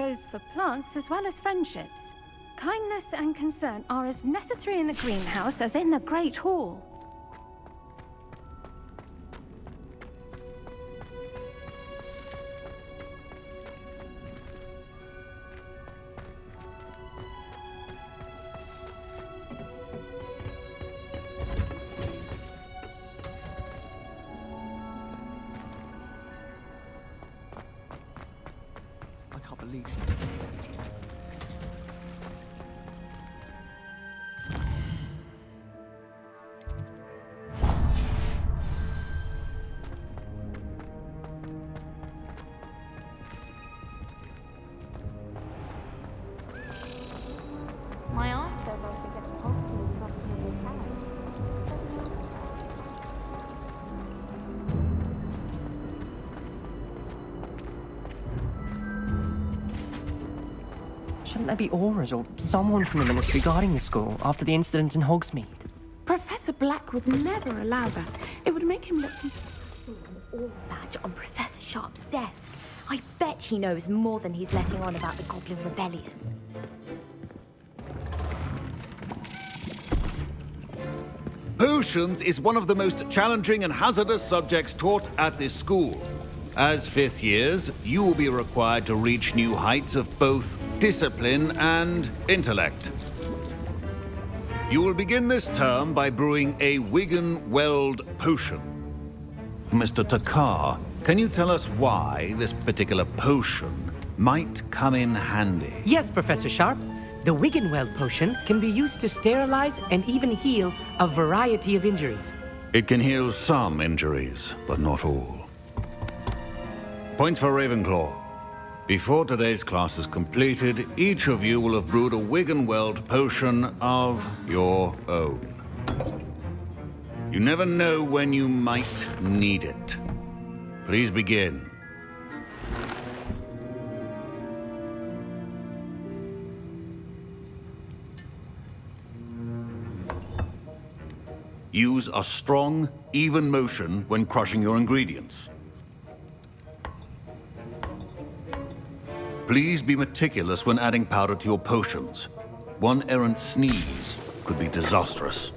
goes for plants as well as friendships. Kindness and concern are as necessary in the greenhouse as in the Great Hall. I can't believe she's saying this. My aunt says I should get the hospital and not to have it carried. Shouldn't there be auras or someone from the military guarding the school after the incident in Hogsmeade? Professor Black would never allow that. It would make him look... An aura badge on Professor Sharp's desk. I bet he knows more than he's letting on about the Goblin Rebellion. Potions is one of the most challenging and hazardous subjects taught at this school. As fifth years, you will be required to reach new heights of both discipline and intellect. You will begin this term by brewing a Wigan-Weld potion. Mr. Takar, can you tell us why this particular potion might come in handy? Yes, Professor Sharp. The Wiggenweld potion can be used to sterilize and even heal a variety of injuries. It can heal some injuries, but not all. Points for Ravenclaw. Before today's class is completed, each of you will have brewed a Wiggenweld potion of your own. You never know when you might need it. Please begin. Use a strong, even motion when crushing your ingredients. Please be meticulous when adding powder to your potions. One errant sneeze could be disastrous.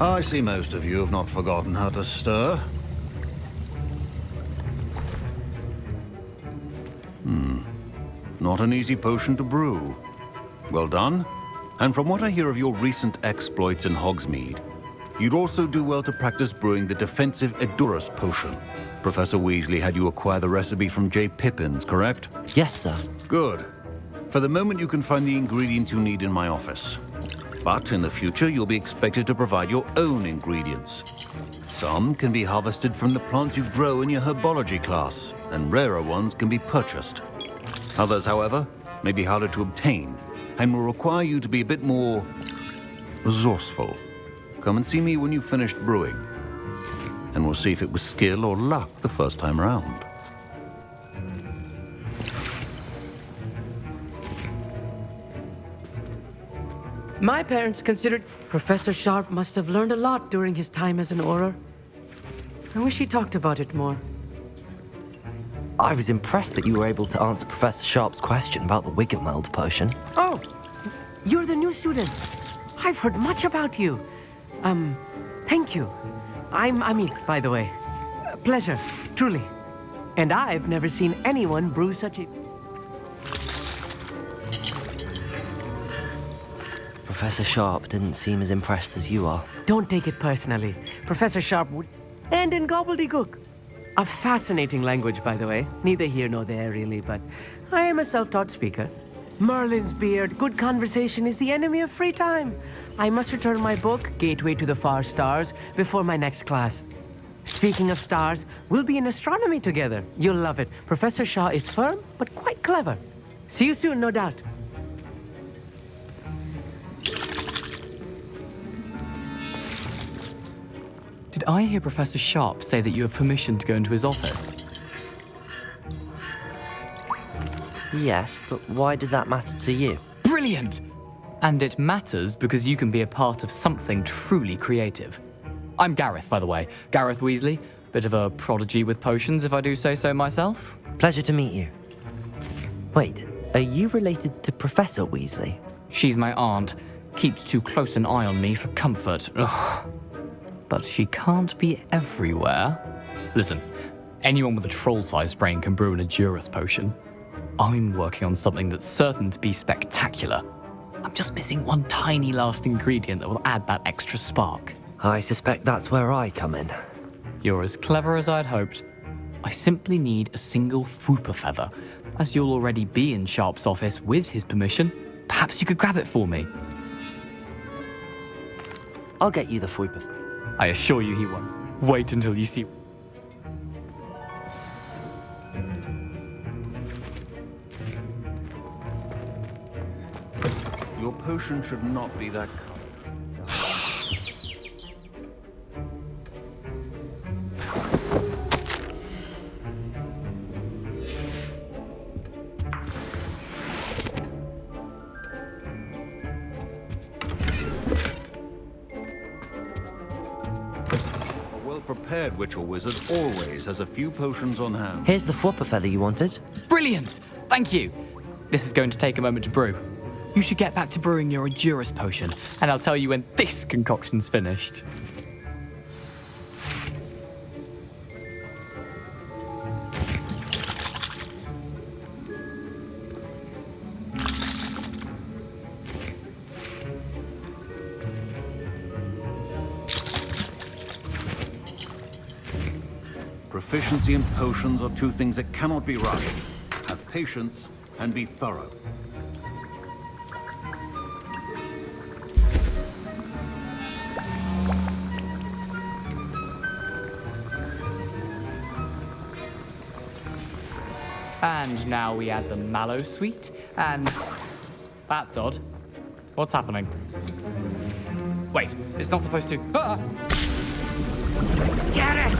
I see most of you have not forgotten how to stir. Not an easy potion to brew. Well done. And from what I hear of your recent exploits in Hogsmeade, you'd also do well to practice brewing the defensive Edurus potion. Professor Weasley had you acquire the recipe from J. Pippins, correct? Yes, sir. Good. For the moment, you can find the ingredients you need in my office. But in the future, you'll be expected to provide your own ingredients. Some can be harvested from the plants you grow in your herbology class, and rarer ones can be purchased. Others, however, may be harder to obtain, and will require you to be a bit more resourceful. Come and see me when you've finished brewing, and we'll see if it was skill or luck the first time around. My parents considered Professor Sharp must have learned a lot during his time as an Auror. I wish he talked about it more. I was impressed that you were able to answer Professor Sharp's question about the Wiggenweld potion. Oh, you're the new student. I've heard much about you. Thank you. I'm Amit, by the way. Pleasure, truly. And I've never seen anyone brew such a... Professor Sharp didn't seem as impressed as you are. Don't take it personally. Professor Sharp would... And in gobbledygook. A fascinating language, by the way. Neither here nor there, really, but I am a self-taught speaker. Merlin's beard, good conversation is the enemy of free time. I must return my book, Gateway to the Far Stars, before my next class. Speaking of stars, we'll be in astronomy together. You'll love it. Professor Shah is firm, but quite clever. See you soon, no doubt. Did I hear Professor Sharp say that you have permission to go into his office? Yes, but why does that matter to you? Brilliant! And it matters because you can be a part of something truly creative. I'm Gareth, by the way. Gareth Weasley. Bit of a prodigy with potions, if I do say so myself. Pleasure to meet you. Wait, are you related to Professor Weasley? She's my aunt. Keeps too close an eye on me for comfort. Ugh. But she can't be everywhere. Listen, anyone with a troll-sized brain can brew an Edurus potion. I'm working on something that's certain to be spectacular. I'm just missing one tiny last ingredient that will add that extra spark. I suspect that's where I come in. You're as clever as I'd hoped. I simply need a single Fwooper feather. As you'll already be in Sharp's office with his permission, perhaps you could grab it for me. I'll get you the Fwooper. I assure you he won't. Wait until you see. Your potion should not be that color. A well-prepared witch or wizard always has a few potions on hand. Here's the Fwooper feather you wanted. Brilliant! Thank you! This is going to take a moment to brew. You should get back to brewing your Edurus potion, and I'll tell you when this concoction's finished. Proficiency and potions are two things that cannot be rushed. Have patience and be thorough. And now we add the mallow sweet, and... That's odd. What's happening? Wait, it's not supposed to... Ah! Get it!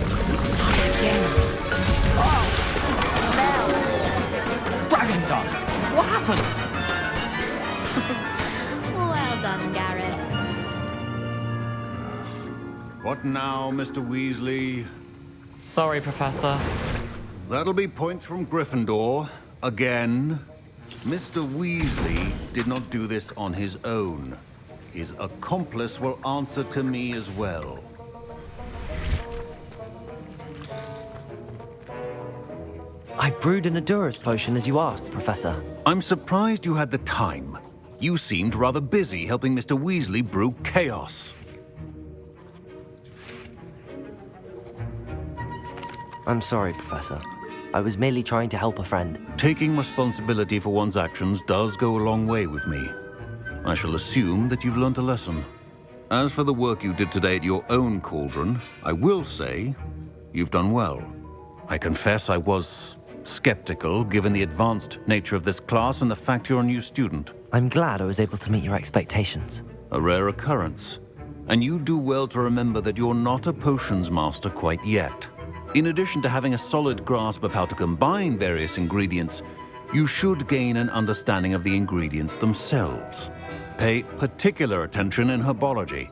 Oh! Dragon Dog! What happened? Well done, Gareth. What now, Mr. Weasley? Sorry, Professor. That'll be points from Gryffindor. Again. Mr. Weasley did not do this on his own. His accomplice will answer to me as well. I brewed an Edurus potion as you asked, Professor. I'm surprised you had the time. You seemed rather busy helping Mr. Weasley brew chaos. I'm sorry, Professor. I was merely trying to help a friend. Taking responsibility for one's actions does go a long way with me. I shall assume that you've learnt a lesson. As for the work you did today at your own cauldron, I will say you've done well. I confess I was skeptical, given the advanced nature of this class and the fact you're a new student. I'm glad I was able to meet your expectations. A rare occurrence. And you do well to remember that you're not a potions master quite yet. In addition to having a solid grasp of how to combine various ingredients, you should gain an understanding of the ingredients themselves. Pay particular attention in herbology.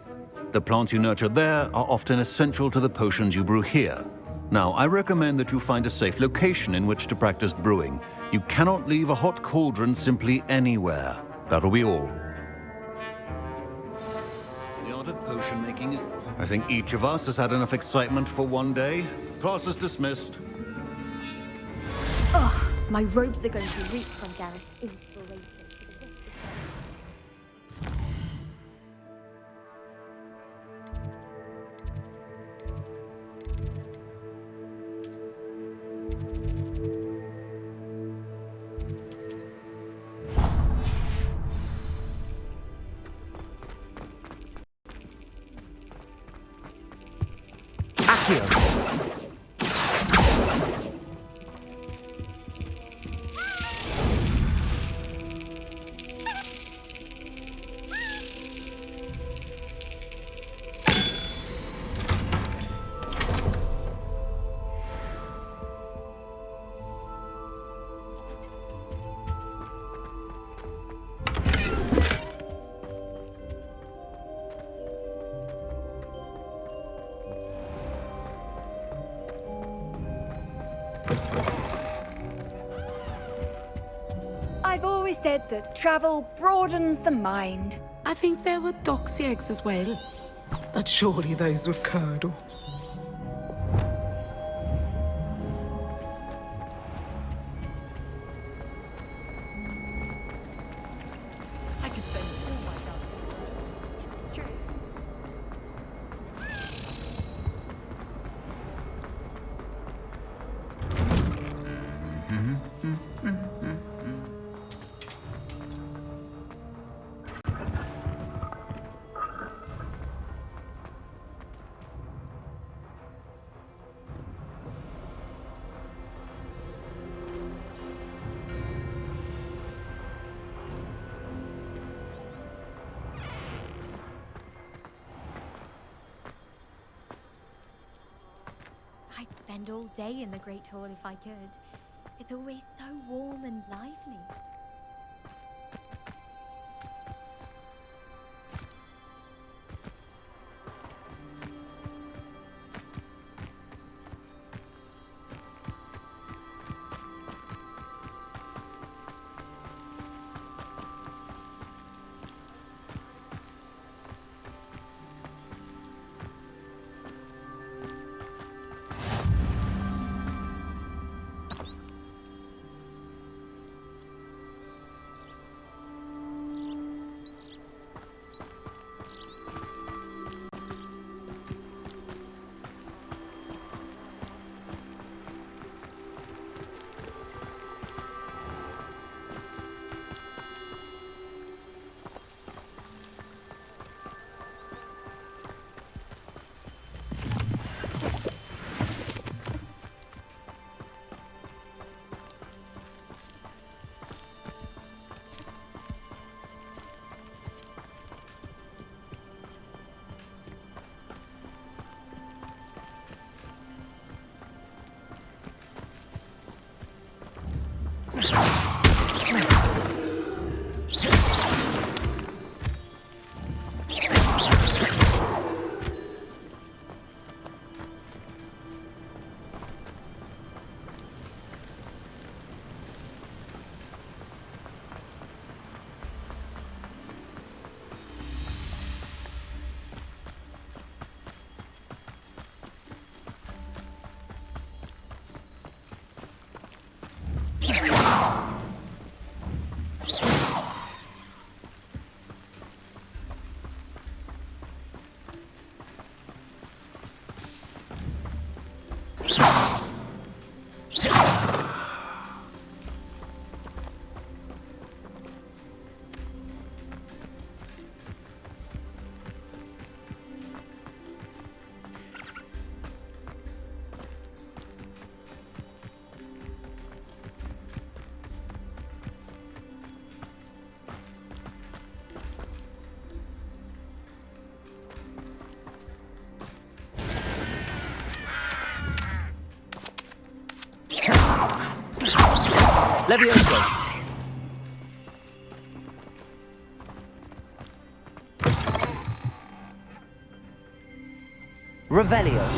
The plants you nurture there are often essential to the potions you brew here. Now, I recommend that you find a safe location in which to practice brewing. You cannot leave a hot cauldron simply anywhere. That'll be all. The art of potion making is... I think each of us has had enough excitement for one day. Class is dismissed. Ugh, my robes are going to reek from Gareth's inspiration. Accio. I've always said that travel broadens the mind. I think there were doxy eggs as well. But surely those were curdle. I'd spend all day in the Great Hall if I could. It's always so warm and lively. Levioso! Revelio.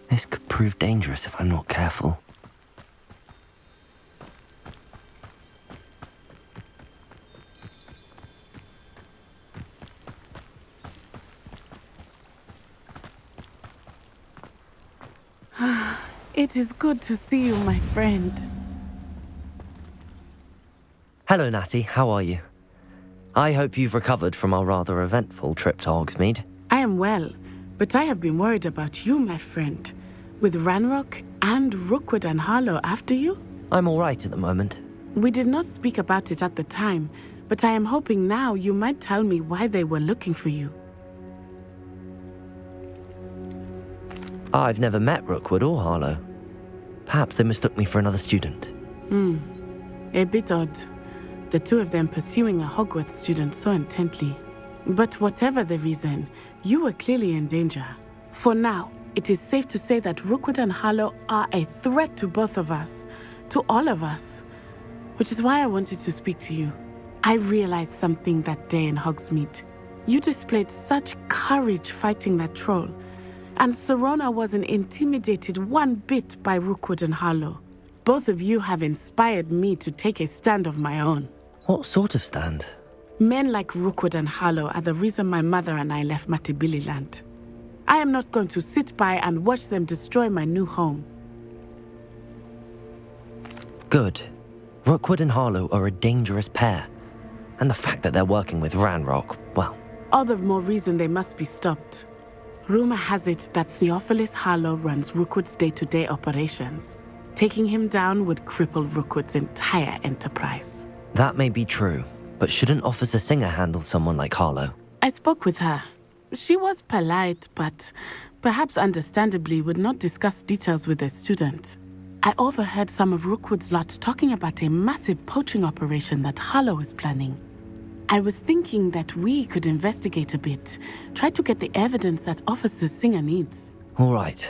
This could prove dangerous if I'm not careful. It is good to see you, my friend. Hello, Natty. How are you? I hope you've recovered from our rather eventful trip to Hogsmeade. I am well, but I have been worried about you, my friend. With Ranrock and Rookwood and Harlow after you? I'm all right at the moment. We did not speak about it at the time, but I am hoping now you might tell me why they were looking for you. I've never met Rookwood or Harlow. Perhaps they mistook me for another student. A bit odd. The two of them pursuing a Hogwarts student so intently. But whatever the reason, you were clearly in danger. For now, it is safe to say that Rookwood and Harlow are a threat to both of us, to all of us. Which is why I wanted to speak to you. I realized something that day in Hogsmeade. You displayed such courage fighting that troll, and Serona wasn't intimidated one bit by Rookwood and Harlow. Both of you have inspired me to take a stand of my own. What sort of stand? Men like Rookwood and Harlow are the reason my mother and I left Matibili-land. I am not going to sit by and watch them destroy my new home. Good. Rookwood and Harlow are a dangerous pair. And the fact that they're working with Ranrock, well... All the more reason they must be stopped. Rumor has it that Theophilus Harlow runs Rookwood's day-to-day operations. Taking him down would cripple Rookwood's entire enterprise. That may be true, but shouldn't Officer Singer handle someone like Harlow? I spoke with her. She was polite, but perhaps understandably would not discuss details with a student. I overheard some of Rookwood's lot talking about a massive poaching operation that Harlow is planning. I was thinking that we could investigate a bit, try to get the evidence that Officer Singer needs. All right,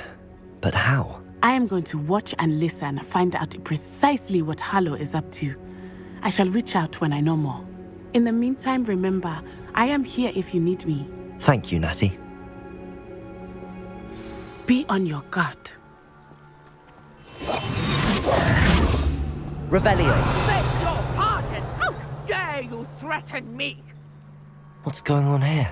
but how? I am going to watch and listen, find out precisely what Harlow is up to. I shall reach out when I know more. In the meantime, remember, I am here if you need me. Thank you, Natty. Be on your guard. Revelio! Beg your pardon! How dare you threaten me? What's going on here?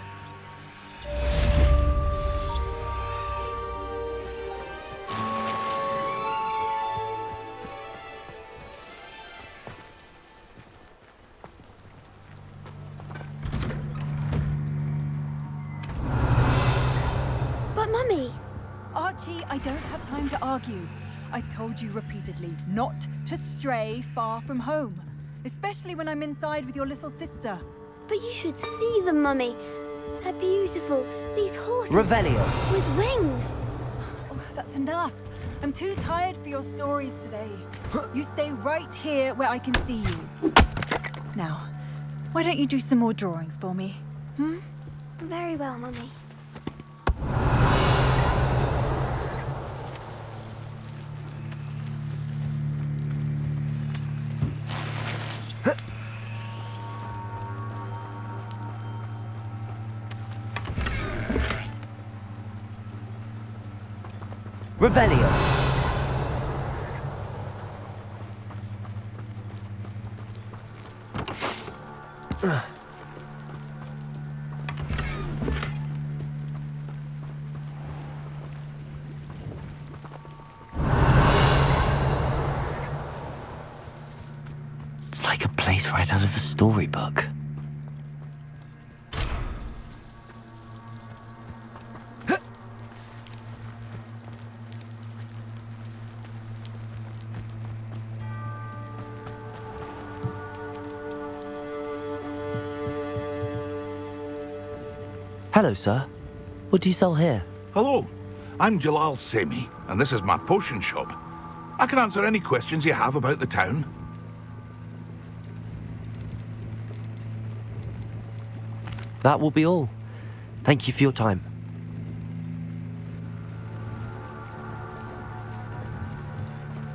But, Mummy... Archie, I don't have time to argue. I've told you repeatedly not to stray far from home, especially when I'm inside with your little sister. But you should see them, Mummy. They're beautiful. These horses... Revelio! With wings. Oh, that's enough. I'm too tired for your stories today. You stay right here where I can see you. Now, why don't you do some more drawings for me? Hmm? Very well, Mummy. Revelio! It's like a place right out of a storybook. Hello, sir. What do you sell here? Hello, I'm Jalal Semi, and this is my potion shop. I can answer any questions you have about the town. That will be all. Thank you for your time.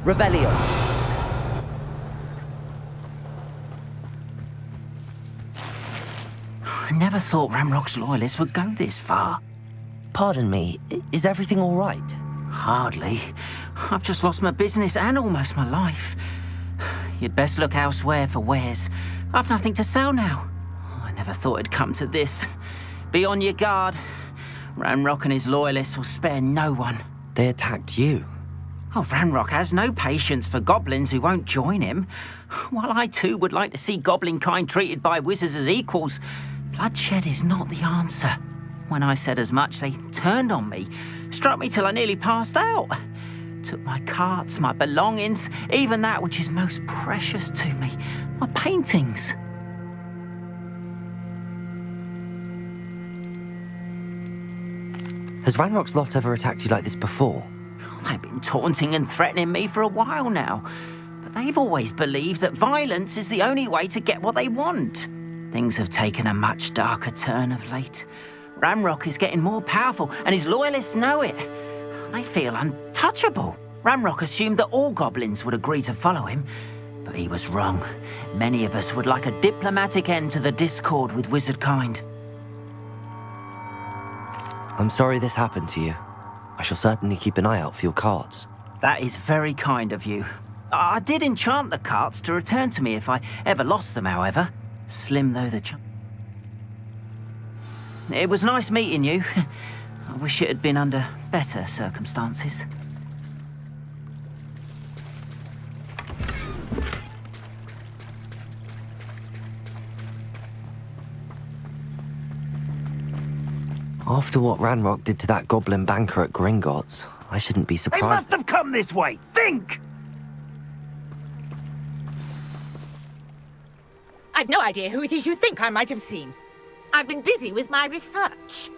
Revelio! I never thought Ranrock's loyalists would go this far. Pardon me, is everything all right? Hardly. I've just lost my business and almost my life. You'd best look elsewhere for wares. I've nothing to sell now. I never thought it'd come to this. Be on your guard. Ranrock and his loyalists will spare no one. They attacked you? Oh, Ranrock has no patience for goblins who won't join him. While I too would like to see goblin kind treated by wizards as equals, bloodshed is not the answer. When I said as much, they turned on me, struck me till I nearly passed out. Took my carts, my belongings, even that which is most precious to me, my paintings. Has Ranrock's lot ever attacked you like this before? They've been taunting and threatening me for a while now, but they've always believed that violence is the only way to get what they want. Things have taken a much darker turn of late. Ranrock is getting more powerful, and his loyalists know it. I feel untouchable. Ranrock assumed that all goblins would agree to follow him, but he was wrong. Many of us would like a diplomatic end to the discord with wizard kind. I'm sorry this happened to you. I shall certainly keep an eye out for your cards. That is very kind of you. I did enchant the carts to return to me if I ever lost them, however. Slim though the chance. It was nice meeting you. I wish it had been under better circumstances. After what Ranrock did to that goblin banker at Gringotts, I shouldn't be surprised. They must have come this way! Think! I've no idea who it is you think I might have seen. I've been busy with my research.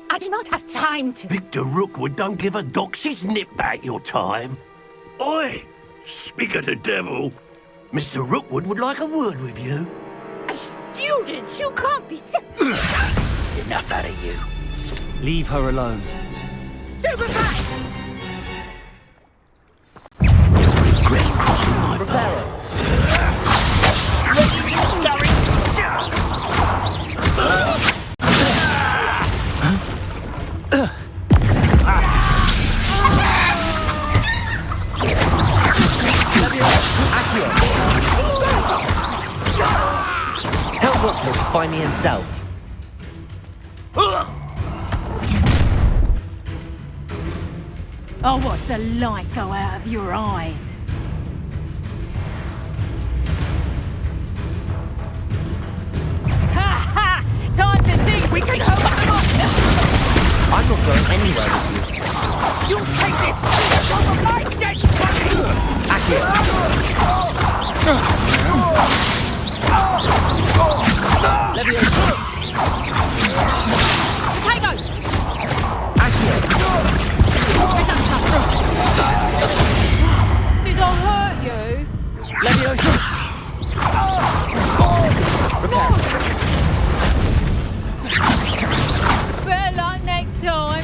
I do not have time to... Victor Rookwood don't give a doxy's nip back your time. Oi! Speak of the devil. Mr. Rookwood would like a word with you. A student? You can't be... Enough out of you. Leave her alone. Stupefy! You'll regret crossing my path. Tell Rookwood to find me himself. I'll watch the light go out of your eyes. Ha ha! Time to teach! We can hold them off! I'm not going anywhere with you. You take this! From my dead body! Potato! Did I hurt you? Better luck next time.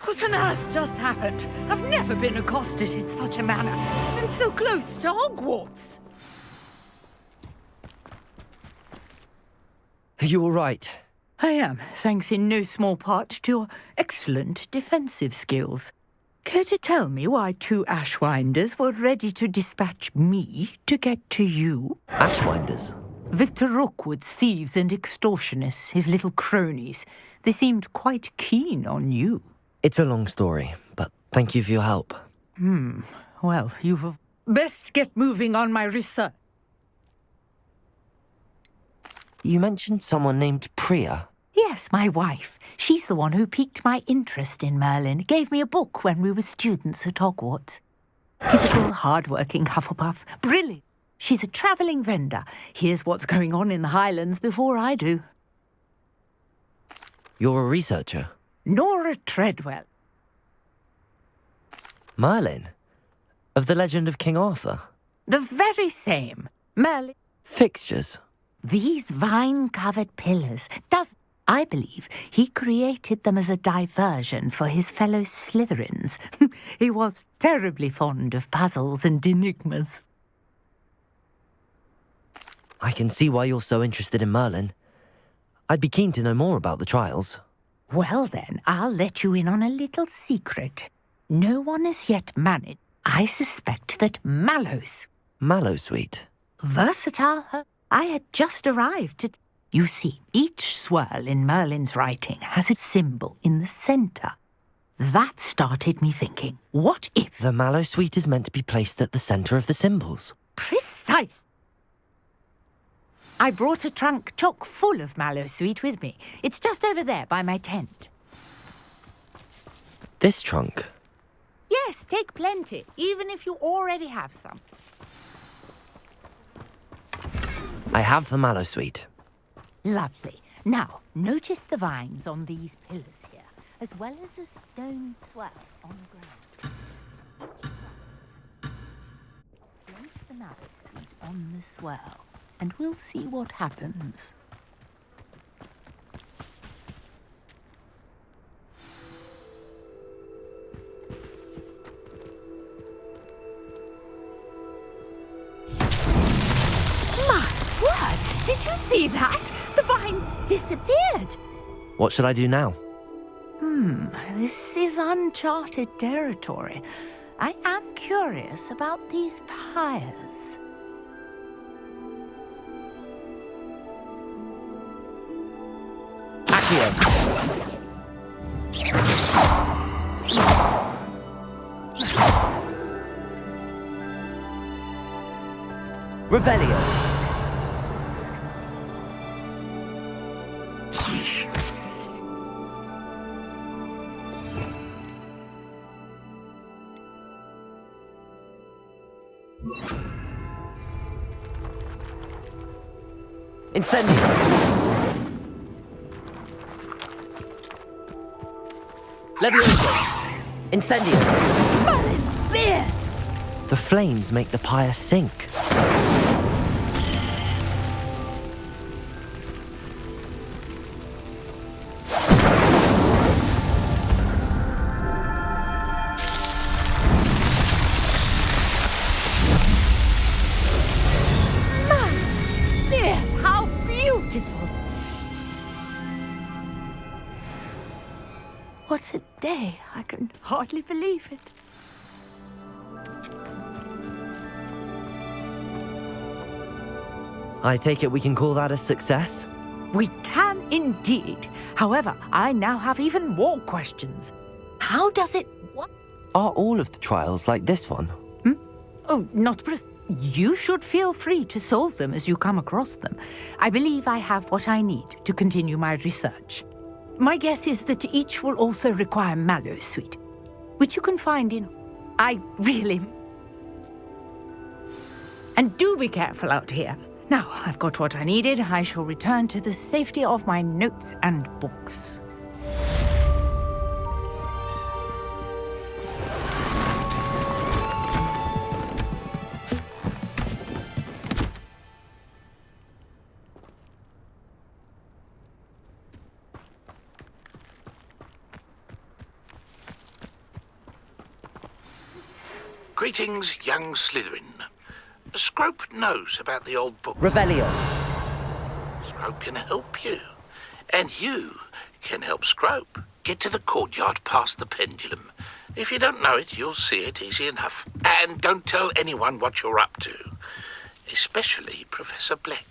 What on earth just happened? I've never been accosted in such a manner. And so close to Hogwarts. Are you all right? I am, thanks in no small part to your excellent defensive skills. Care to tell me why two Ashwinders were ready to dispatch me to get to you? Ashwinders? Victor Rookwood's thieves and extortionists, his little cronies. They seemed quite keen on you. It's a long story, but thank you for your help. Well, you've... Best get moving on my research. You mentioned someone named Priya. Yes, my wife. She's the one who piqued my interest in Merlin. Gave me a book when we were students at Hogwarts. Typical hard-working Hufflepuff. Brilliant. She's a travelling vendor. Here's what's going on in the Highlands before I do. You're a researcher? Nora Treadwell. Merlin? Of the legend of King Arthur? The very same. Merlin. Fixtures? These vine-covered pillars. I believe he created them as a diversion for his fellow Slytherins. He was terribly fond of puzzles and enigmas. I can see why you're so interested in Merlin. I'd be keen to know more about the trials. Well then, I'll let you in on a little secret. No one has yet managed. I suspect that Mallowsweet? Versatile. I had just arrived at... You see, each swirl in Merlin's writing has a symbol in the centre. That started me thinking, what if... The Mallowsweet is meant to be placed at the centre of the symbols. Precise! I brought a trunk chock full of Mallowsweet with me. It's just over there by my tent. This trunk? Yes, take plenty, even if you already have some. I have the Mallowsweet. Lovely. Now, notice the vines on these pillars here, as well as a stone swell on the ground. Place the Mallowsweet on the swell. and we'll see what happens. My word! Did you see that? The vines disappeared. What should I do now? This is uncharted territory. I am curious about these pyres. Accio. Revelio. Incendio. Levioso. Incendio. Merlin's beard! The flames make the pyre sink. Merlin's beard! How beautiful! What a day. I can hardly believe it. I take it we can call that a success? We can indeed. However, I now have even more questions. How does it work? Are all of the trials like this one? Oh, not you should feel free to solve them as you come across them. I believe I have what I need to continue my research. My guess is that each will also require mallow sweet, which you can find in... And do be careful out here. Now, I've got what I needed. I shall return to the safety of my notes and books. Greetings, young Slytherin. Scrope knows about the old book. Revelio. Scrope can help you. And you can help Scrope. Get to the courtyard past the pendulum. If you don't know it, you'll see it easy enough. And don't tell anyone what you're up to. Especially Professor Black.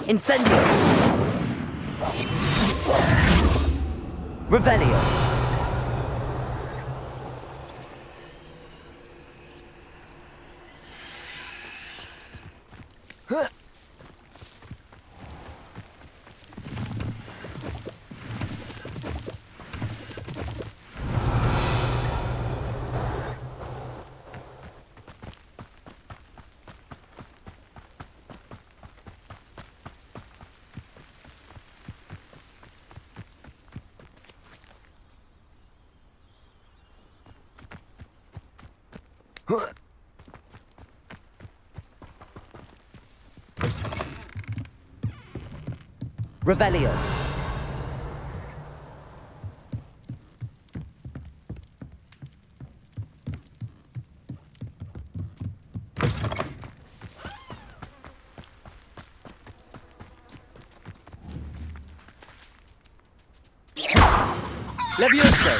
Incendio. Revelio. Revelio. Levioso.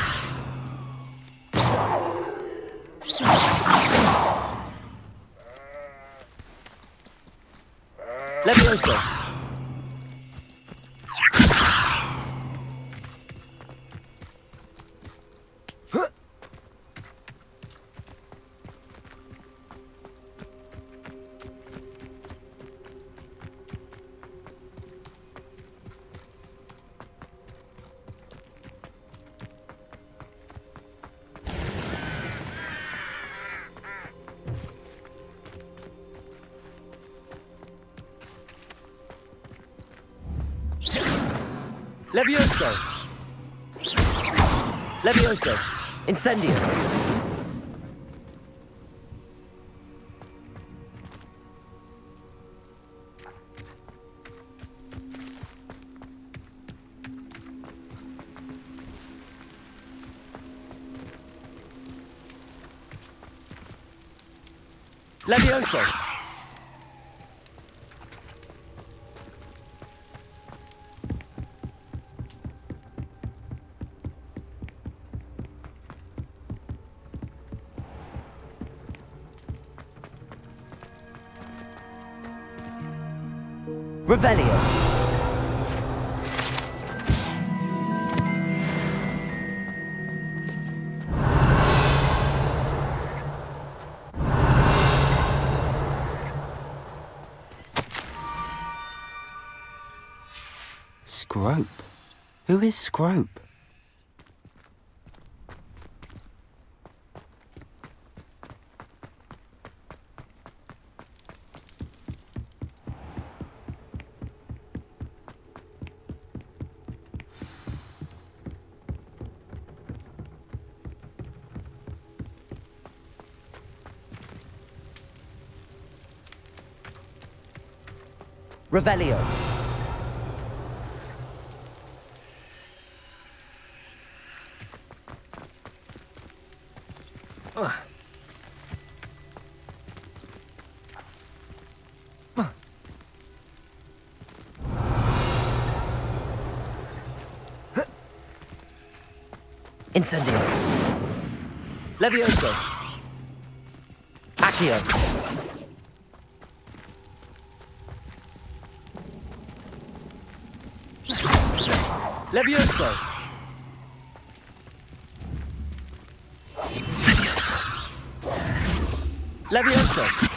Levioso. Levioso! Levioso! Incendio! Levioso! Revelio! Scrope? Who is Scrope? Revelio. Incendio. Levioso. Accio. Levioso. Levioso. Levioso.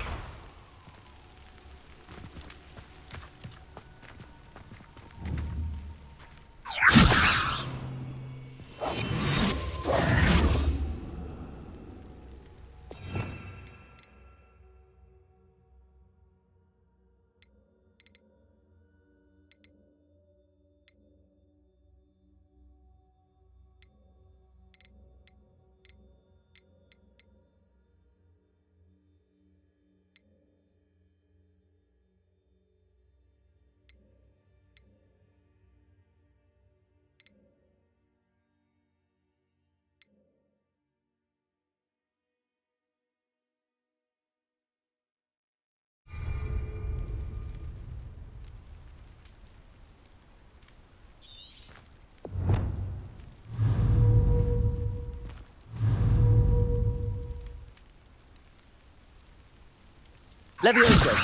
Levioso.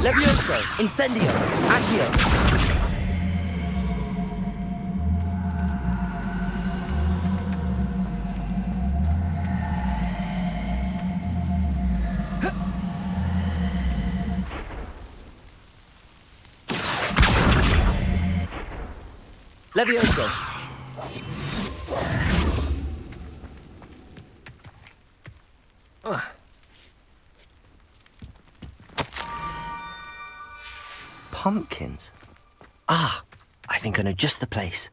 Levioso. Incendio. Accio. Levioso. Pumpkins? Ah, I think I know just the place.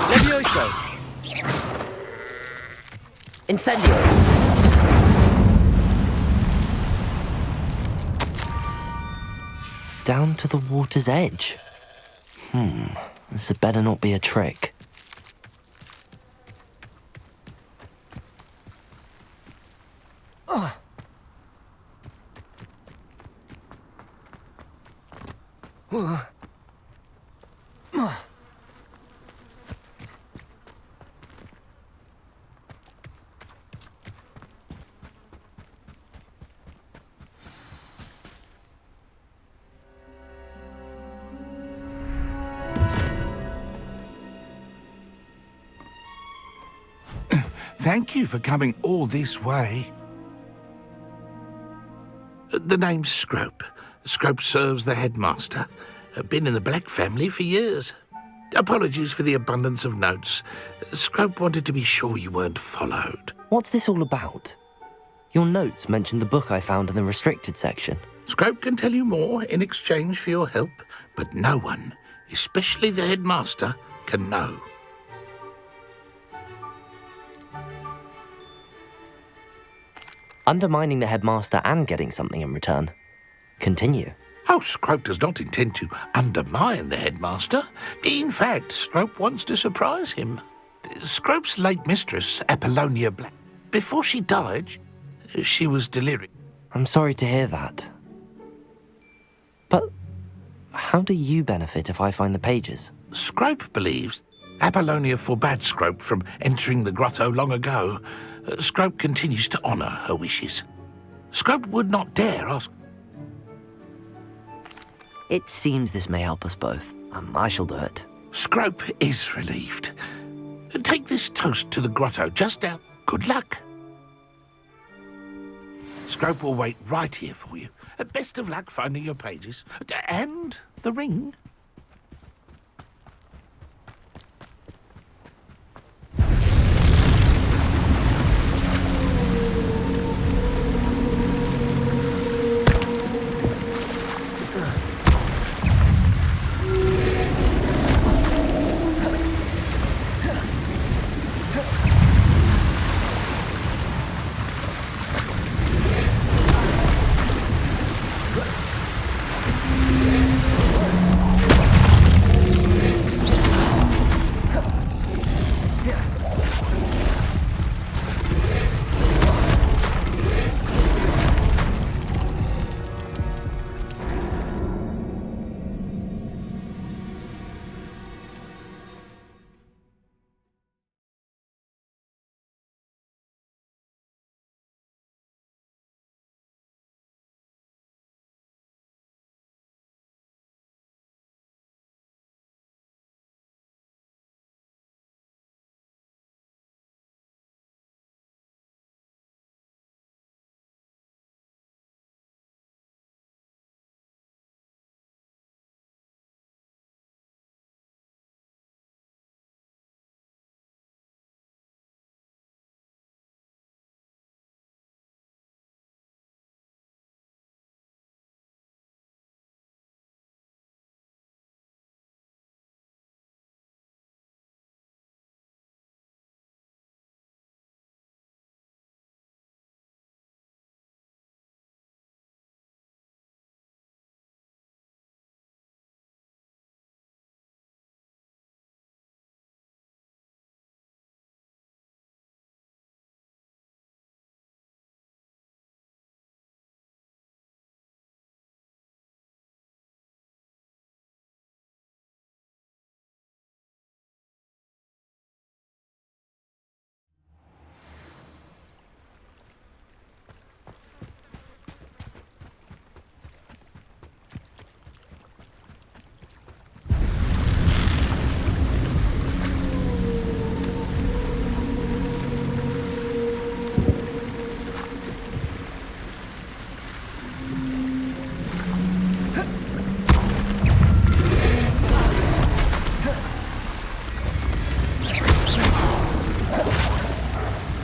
Levioso. Incendio. Down to the water's edge. This had better not be a trick. Thank you for coming all this way. The name's Scrope. Scrope serves the headmaster. Been in the Black family for years. Apologies for the abundance of notes. Scrope wanted to be sure you weren't followed. What's this all about? Your notes mentioned the book I found in the restricted section. Scrope can tell you more in exchange for your help, but no one, especially the headmaster, can know. Undermining the headmaster and getting something in return. Continue. Oh, Scrope does not intend to undermine the headmaster. In fact, Scrope wants to surprise him. Scrope's late mistress, Apollonia Black, before she died, she was delirious. I'm sorry to hear that. But how do you benefit if I find the pages? Scrope believes Apollonia forbade Scrope from entering the grotto long ago. Scrope continues to honour her wishes. Scrope would not dare ask. It seems this may help us both. I shall do it. Scrope is relieved. Take this toast to the grotto just out. Good luck. Scrope will wait right here for you. Best of luck finding your pages. And the ring.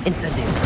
Incendio.